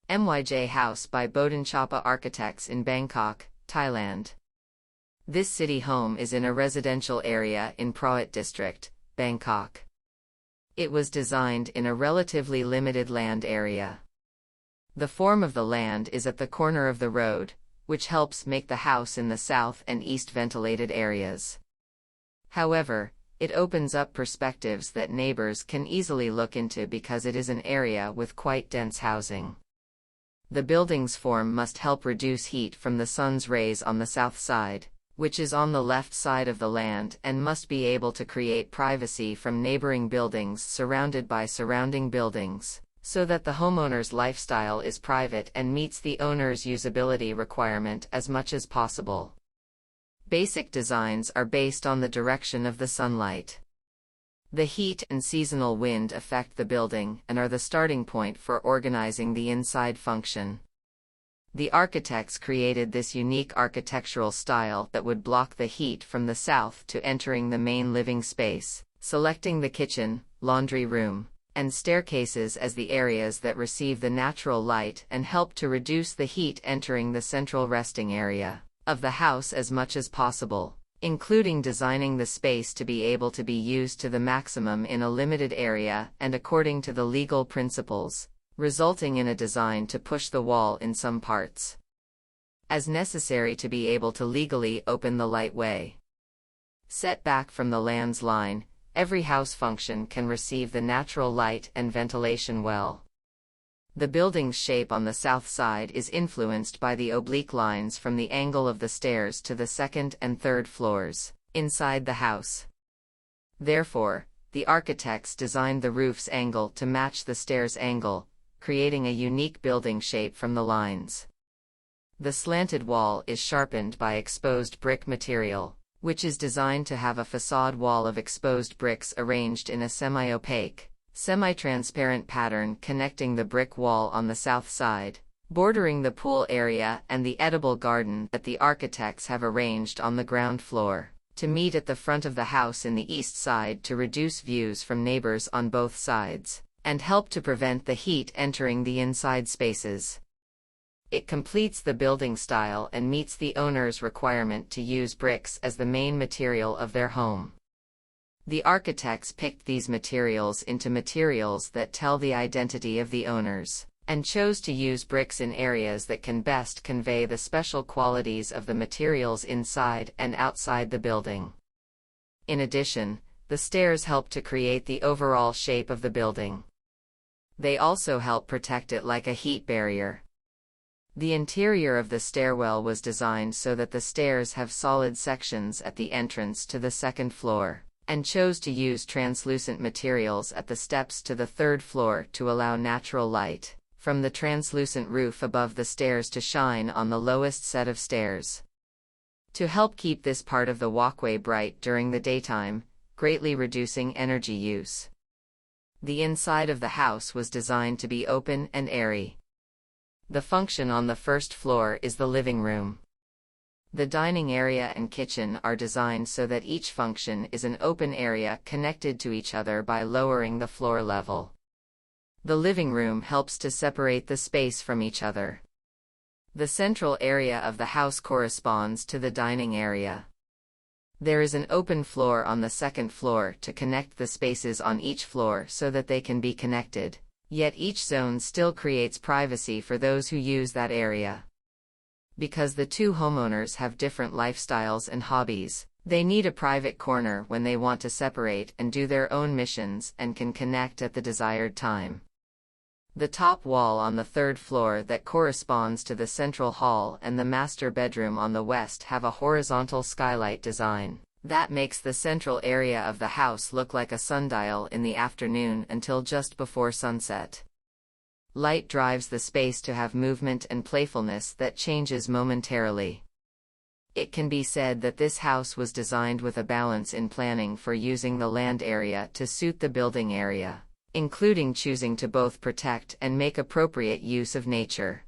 MYJ House by BodinChapa Architects in Bangkok, Thailand. This city home is in a residential area in Prawet district, Bangkok. It was designed in a relatively limited land area. The form of the land is at the corner of the road, which helps make the house in the south and east ventilated areas. However, it opens up perspectives that neighbors can easily look into because it is an area with quite dense housing. The building's form must help reduce heat from the sun's rays on the south side, which is on the left side of the land, and must be able to create privacy from neighboring buildings surrounded by surrounding buildings, so that the homeowner's lifestyle is private and meets the owner's usability requirement as much as possible. Basic designs are based on the direction of the sunlight. The heat and seasonal wind affect the building and are the starting point for organizing the inside function. The architects created this unique architectural style that would block the heat from the south to entering the main living space, selecting the kitchen, laundry room, and staircases as the areas that receive the natural light and help to reduce the heat entering the central resting area of the house as much as possible, including designing the space to be able to be used to the maximum in a limited area and according to the legal principles, resulting in a design to push the wall in some parts, as necessary to be able to legally open the light way. Set back from the land's line, every house function can receive the natural light and ventilation well. The building's shape on the south side is influenced by the oblique lines from the angle of the stairs to the second and third floors, inside the house. Therefore, the architects designed the roof's angle to match the stairs' angle, creating a unique building shape from the lines. The slanted wall is sharpened by exposed brick material, which is designed to have a facade wall of exposed bricks arranged in a semi-opaque, semi-transparent pattern connecting the brick wall on the south side, bordering the pool area and the edible garden that the architects have arranged on the ground floor, to meet at the front of the house in the east side to reduce views from neighbors on both sides, and help to prevent the heat entering the inside spaces. It completes the building style and meets the owner's requirement to use bricks as the main material of their home. The architects picked these materials into materials that tell the identity of the owners, and chose to use bricks in areas that can best convey the special qualities of the materials inside and outside the building. In addition, the stairs help to create the overall shape of the building. They also help protect it like a heat barrier. The interior of the stairwell was designed so that the stairs have solid sections at the entrance to the second floor, and chose to use translucent materials at the steps to the third floor to allow natural light from the translucent roof above the stairs to shine on the lowest set of stairs, to help keep this part of the walkway bright during the daytime, greatly reducing energy use. The inside of the house was designed to be open and airy. The function on the first floor is the living room. The dining area and kitchen are designed so that each function is an open area connected to each other by lowering the floor level. The living room helps to separate the space from each other. The central area of the house corresponds to the dining area. There is an open floor on the second floor to connect the spaces on each floor so that they can be connected, yet each zone still creates privacy for those who use that area. Because the two homeowners have different lifestyles and hobbies, they need a private corner when they want to separate and do their own missions and can connect at the desired time. The top wall on the third floor that corresponds to the central hall and the master bedroom on the west have a horizontal skylight design that makes the central area of the house look like a sundial in the afternoon until just before sunset. Light drives the space to have movement and playfulness that changes momentarily. It can be said that this house was designed with a balance in planning for using the land area to suit the building area, including choosing to both protect and make appropriate use of nature.